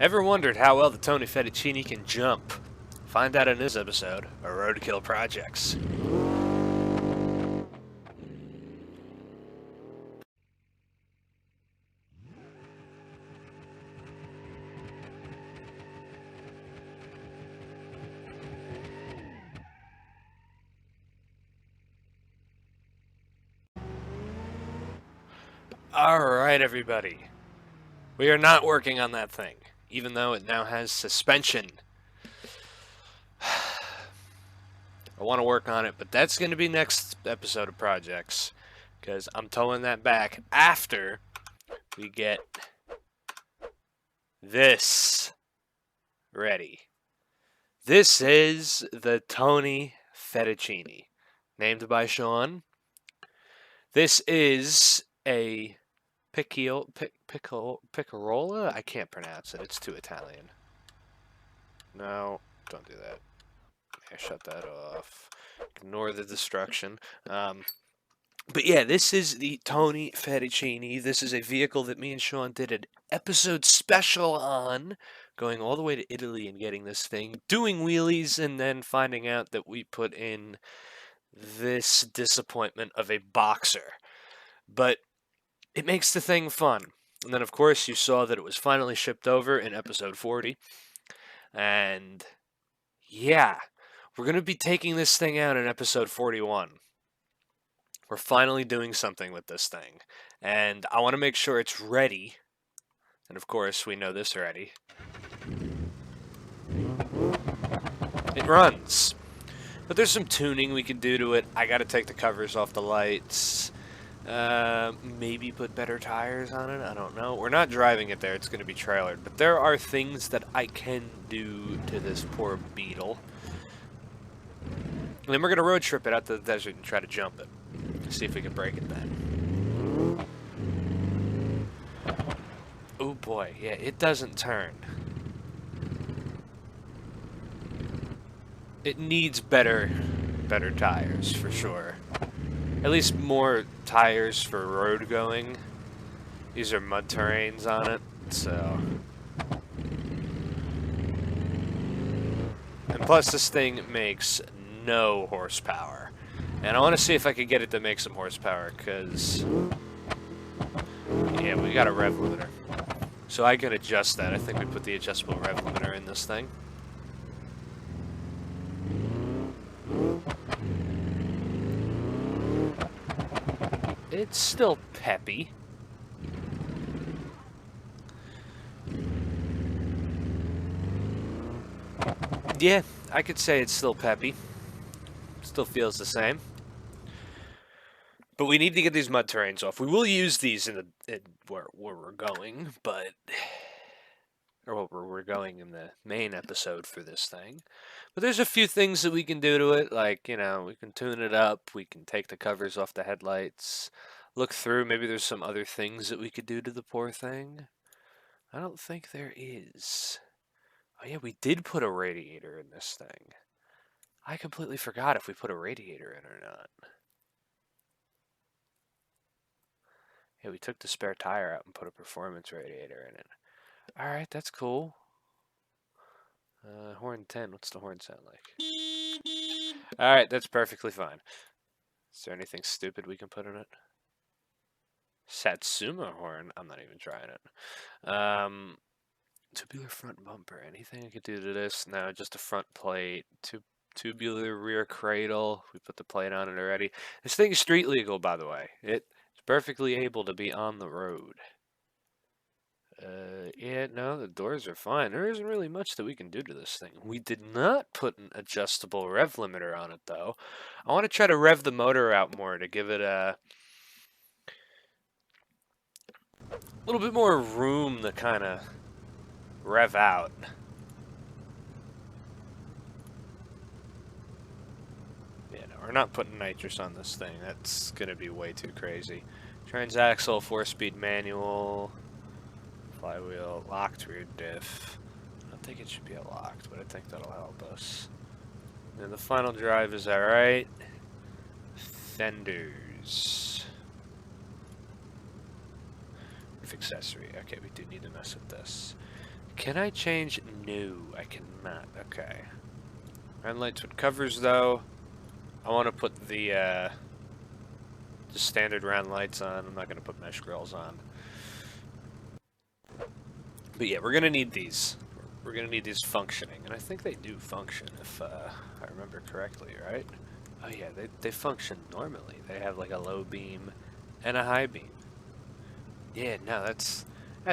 Ever wondered how well the Tony Fettuccine can jump? Find out in this episode of Roadkill Projects. Alright, everybody. We are not working on that thing, even though it now has suspension. I want to work on it, but that's going to be next episode of Projects, because I'm towing that back after we get this ready. This is the Tony Fettuccine, named by Sean. This is a Picarola? I can't pronounce it. It's too Italian. No, don't do that. Yeah, shut that off. Ignore the destruction. But yeah, this is the Tony Fettuccine. This is a vehicle that me and Sean did an episode special on, going all the way to Italy and getting this thing, doing wheelies, and then finding out that we put in this disappointment of a boxer. But it makes the thing fun. And then, of course, you saw that it was finally shipped over in episode 40. And yeah, we're going to be taking this thing out in episode 41. We're finally doing something with this thing. And I want to make sure it's ready. And of course, we know this already. It runs. But there's some tuning we can do to it. I got to take the covers off the lights. Maybe put better tires on it. I don't know. We're not driving it there. It's going to be trailered. But there are things that I can do to this poor Beetle. And then we're going to road trip it out to the desert and try to jump it. See if we can break it then. Oh boy, yeah, it doesn't turn. It needs better tires for sure. At least more tires for road going. These are mud terrains on it, so. And plus this thing makes no horsepower. And I want to see if I can get it to make some horsepower, because, yeah, we got a rev limiter. So I can adjust that. I think we put the adjustable rev limiter in this thing. It's still peppy. Yeah, I could say it's still peppy. Still feels the same. But we need to get these mud terrains off. We will use these in where we're going, but or where we're going in the main episode for this thing. But there's a few things that we can do to it, like, you know, we can tune it up, we can take the covers off the headlights, look through, maybe there's some other things that we could do to the poor thing. I don't think there is. Oh yeah, we did put a radiator in this thing. I completely forgot if we put a radiator in or not. Yeah, we took the spare tire out and put a performance radiator in it. Alright, that's cool. Horn 10, what's the horn sound like? Alright, that's perfectly fine. Is there anything stupid we can put in it? Satsuma horn? I'm not even trying it. Tubular front bumper. Anything I could do to this? No, just a front plate. Tubular rear cradle. We put the plate on it already. This thing is street legal, by the way. It's perfectly able to be on the road. Yeah, no, the doors are fine. There isn't really much that we can do to this thing. We did not put an adjustable rev limiter on it, though. I want to try to rev the motor out more to give it a little bit more room to kind of rev out. Yeah, no, we're not putting nitrous on this thing. That's going to be way too crazy. Transaxle, 4-speed manual. Flywheel, locked rear diff. I don't think it should be locked, but I think that'll help us. And the final drive is alright. Fenders. Roof accessory. Okay, we do need to mess with this. Can I change? No, I cannot. Okay. Round lights with covers, though. I want to put the just standard round lights on. I'm not going to put mesh grills on. But yeah, we're going to need these. We're going to need these functioning. And I think they do function, if I remember correctly, right? Oh yeah, they function normally. They have like a low beam and a high beam. Yeah, no, that's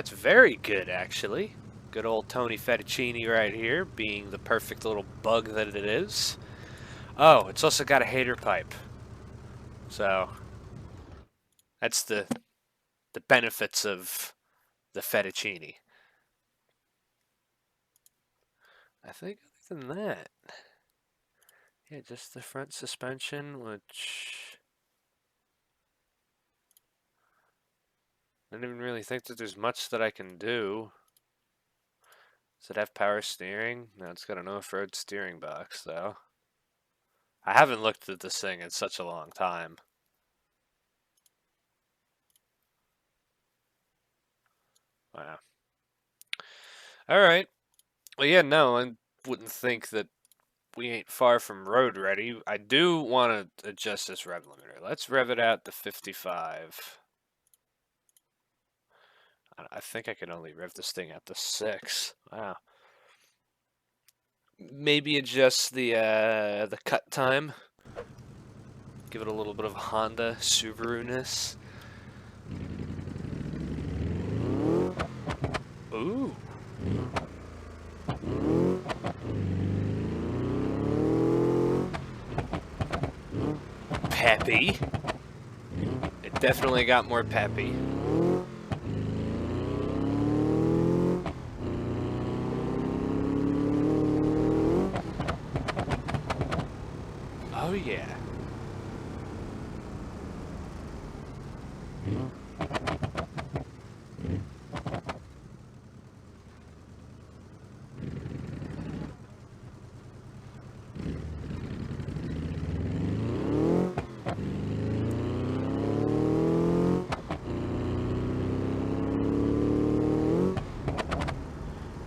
very good, actually. Good old Tony Fettuccine right here, being the perfect little bug that it is. Oh, it's also got a hater pipe. So, that's the benefits of the Fettuccine. I think other than that, yeah, just the front suspension, which I don't even really think that there's much that I can do. Does it have power steering? No, it's got an off-road steering box, though. I haven't looked at this thing in such a long time. Wow. Alright. Well, yeah, no, I wouldn't think that we ain't far from road ready. I do want to adjust this rev limiter. Let's rev it out to 55. I think I can only rev this thing out to 6. Wow. Maybe adjust the cut time. Give it a little bit of Honda Subaru-ness. Ooh. Peppy. It definitely got more peppy. Oh yeah.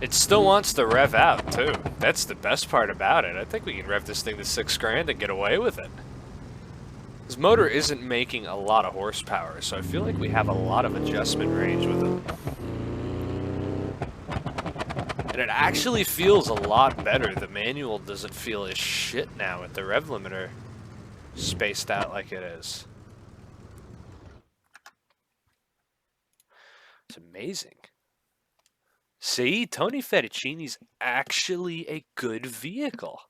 It still wants to rev out, too. That's the best part about it. I think we can rev this thing to 6 grand and get away with it. This motor isn't making a lot of horsepower, so I feel like we have a lot of adjustment range with it. And it actually feels a lot better. The manual doesn't feel as shit now with the rev limiter spaced out like it is. It's amazing. See, Tony Fettuccine's actually a good vehicle.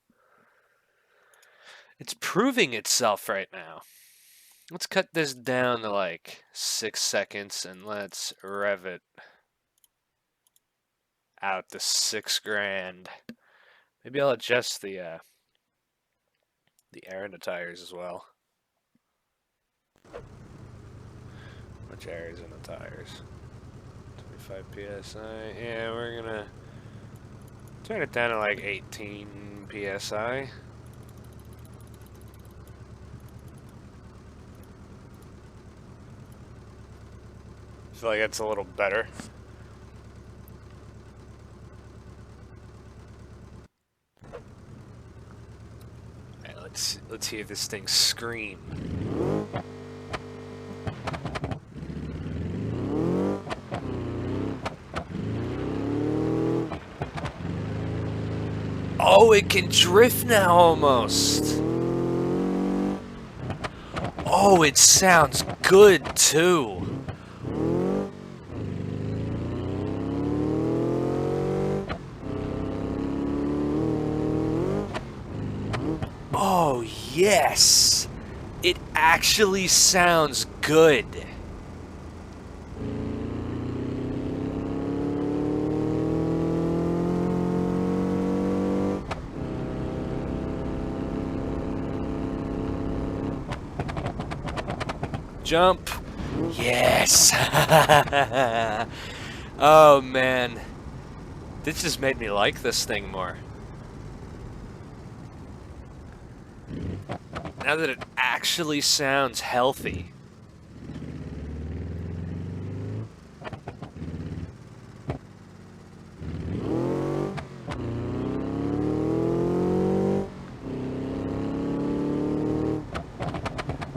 It's proving itself right now. Let's cut this down to like 6 seconds and let's rev it out to 6 grand. Maybe I'll adjust the air in the tires as well. How much air is in the tires? 25 psi. Yeah, we're gonna turn it down to like 18 psi. I feel like that's a little better. Alright, let's hear this thing scream. Oh, it can drift now almost. Oh, it sounds good too. Oh, yes. It actually sounds good. Jump. Yes. Oh, man. This just made me like this thing more. Now that it actually sounds healthy.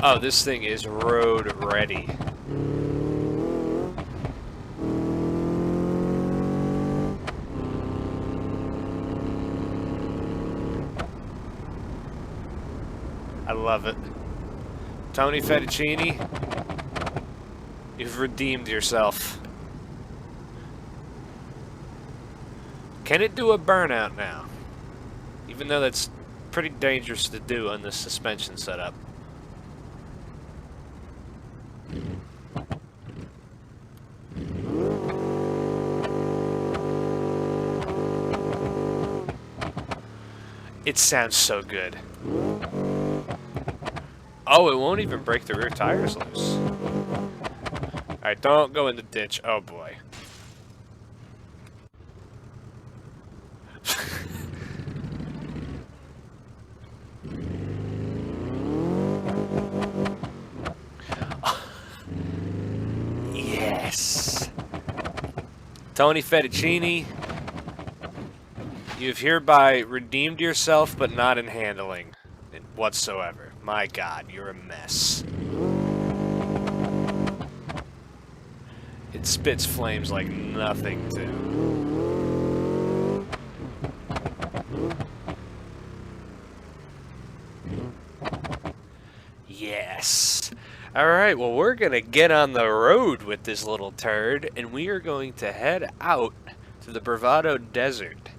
Oh, this thing is road ready. I love it. Tony Fettuccine, you've redeemed yourself. Can it do a burnout now? Even though that's pretty dangerous to do on this suspension setup. It sounds so good. Oh, it won't even break the rear tires loose. Alright, don't go in the ditch. Oh boy. Yes. Tony Fettuccine, you've hereby redeemed yourself, but not in handling whatsoever. My God, you're a mess. It spits flames like nothing, too. Yes. Alright, well, we're gonna get on the road with this little turd, and we are going to head out to the Bravado Desert.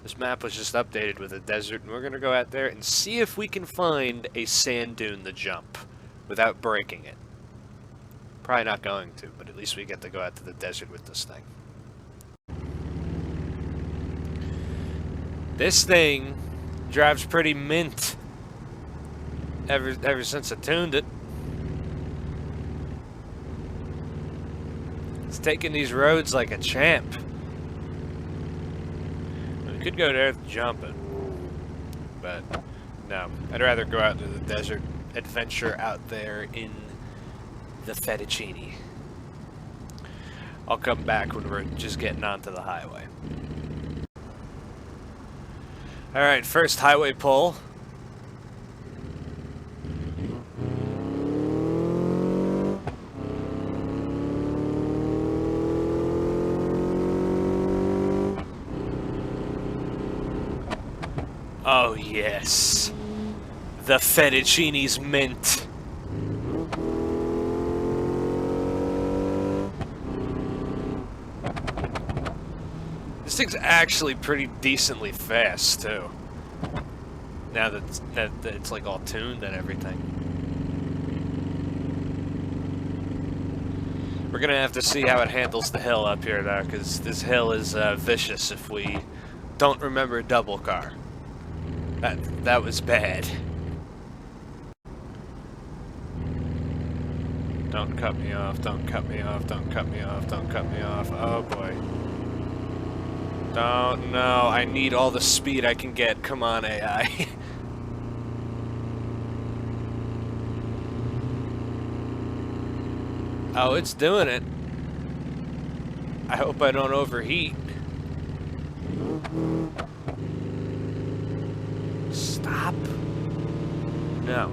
This map was just updated with a desert, and we're gonna go out there and see if we can find a sand dune to jump without breaking it. Probably not going to, but at least we get to go out to the desert with this thing. This thing drives pretty mint ever since I tuned it. It's taking these roads like a champ. We could go there to jump it, but no. I'd rather go out to the desert, adventure out there in the Fettuccine. I'll come back when we're just getting onto the highway. Alright, first highway pull. Oh yes, the Fettuccine's mint. This thing's actually pretty decently fast too. Now that it's like all tuned and everything. We're gonna have to see how it handles the hill up here though, because this hill is vicious if we don't remember double car. That was bad. Don't cut me off, don't cut me off, don't cut me off, don't cut me off. Oh boy. Don't, no, I need all the speed I can get. Come on, AI. Oh, it's doing it. I hope I don't overheat. Stop. No.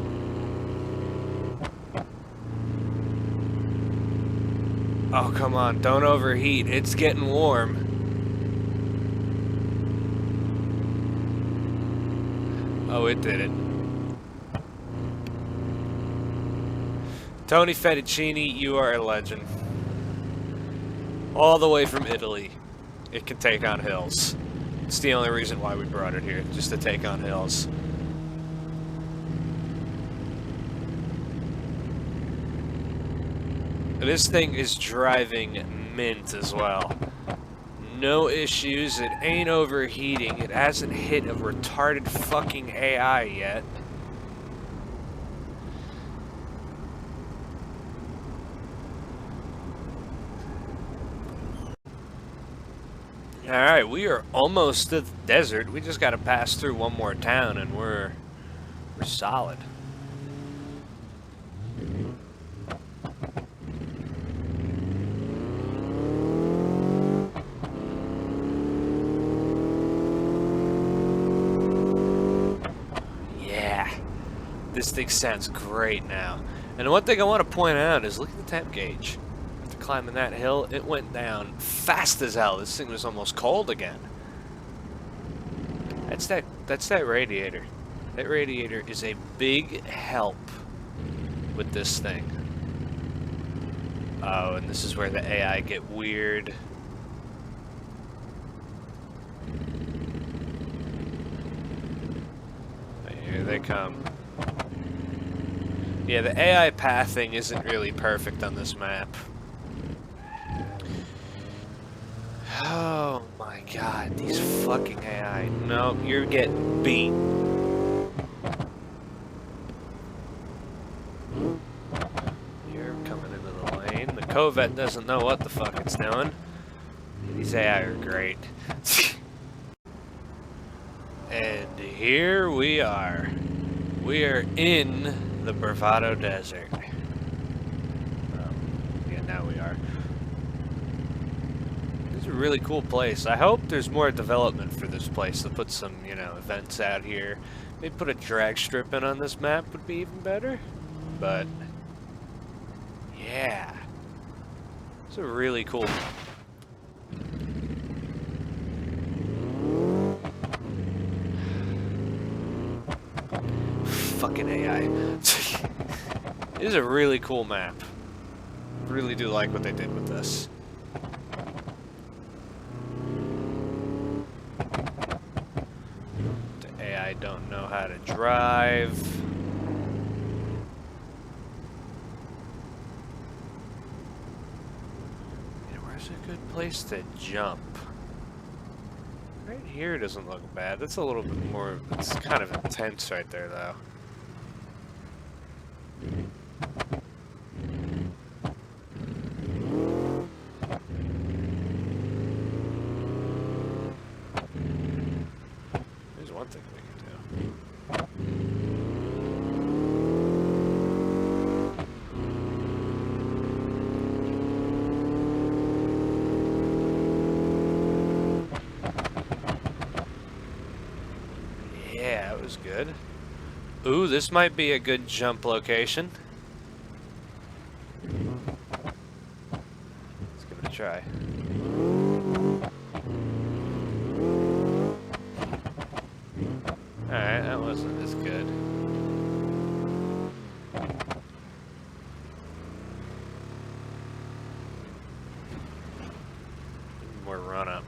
Oh, come on, don't overheat. It's getting warm. Oh, it did it. Tony Fettuccine, you are a legend. All the way from Italy, it can take on hills. It's the only reason why we brought it here, just to take on hills. This thing is driving mint as well. No issues, it ain't overheating, it hasn't hit a retarded fucking AI yet. Alright, we are almost to the desert. We just gotta pass through one more town and we're solid. Yeah, this thing sounds great now. And one thing I want to point out is look at the temp gauge. After climbing that hill, it went down fast as hell. This thing was almost cold again. That's that radiator. That radiator is a big help with this thing. Oh, and this is where the AI get weird. Here they come. Yeah, the AI pathing isn't really perfect on this map. Oh my god, these fucking AI. No, you're getting beat. You're coming into the lane. The Covet doesn't know what the fuck it's doing. These AI are great. And here we are. We are in the Bravado Desert. Yeah, now we are. This is a really cool place. I hope there's more development for this place to put some, you know, events out here. Maybe put a drag strip in on this map would be even better. But, yeah. It's a really cool. Fucking AI. This is a really cool map. Really do like what they did with this. The AI don't know how to drive. And where's a good place to jump? Right here doesn't look bad. That's a little bit more, it's kind of intense right there though. There's one thing we can do. Yeah, that was good. Ooh, this might be a good jump location. Let's give it a try. Alright, that wasn't as good. More run up.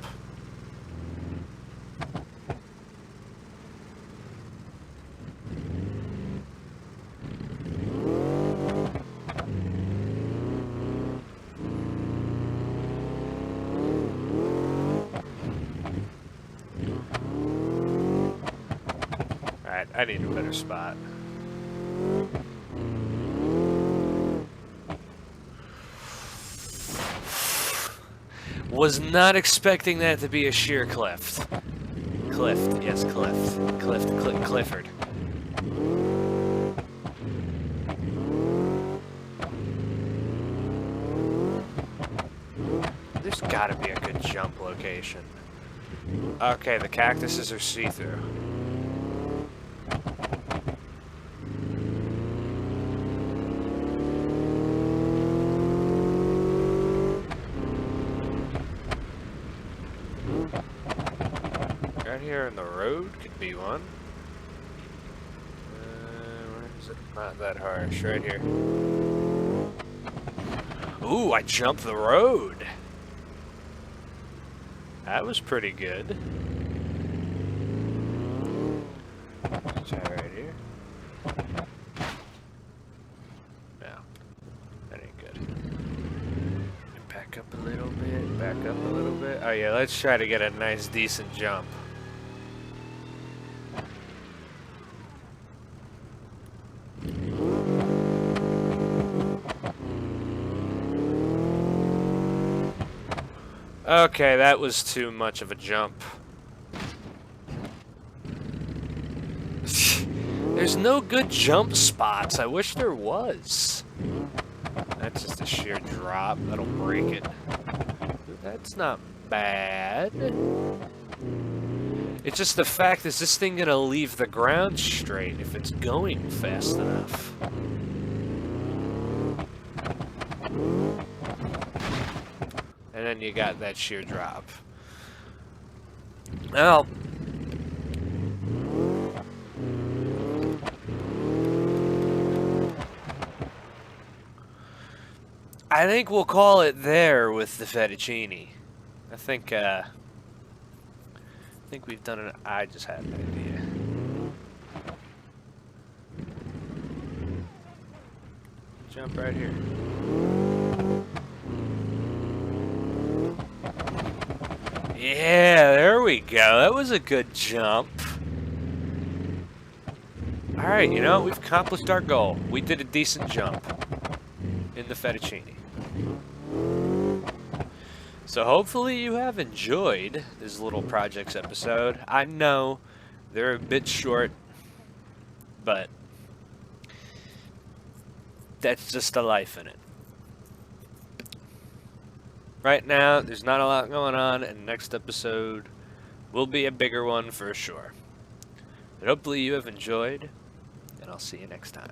I need a better spot. Was not expecting that to be a sheer cliff. Cliff, yes, Clifford. There's gotta be a good jump location. Okay, the cactuses are see-through. Right here in the road could be one. Where is it? Not that harsh. Right here. Ooh, I jumped the road. That was pretty good. Let's try right here. No, that ain't good. Back up a little bit, back up a little bit. Oh yeah, let's try to get a nice, decent jump. Okay, that was too much of a jump. There's no good jump spots. I wish there was. That's just a sheer drop. That'll break it. That's not bad. It's just the fact, is this thing gonna leave the ground straight if it's going fast enough? then you got that sheer drop. Well, I think we'll call it there with the fettuccine. I think we've done it. I just had an idea. Jump right here. Yeah, there we go. That was a good jump. Alright, you know, we've accomplished our goal. We did a decent jump in the fettuccine. So hopefully you have enjoyed this little projects episode. I know they're a bit short, but that's just the life in it. Right now, there's not a lot going on, and next episode will be a bigger one for sure. But hopefully you have enjoyed, and I'll see you next time.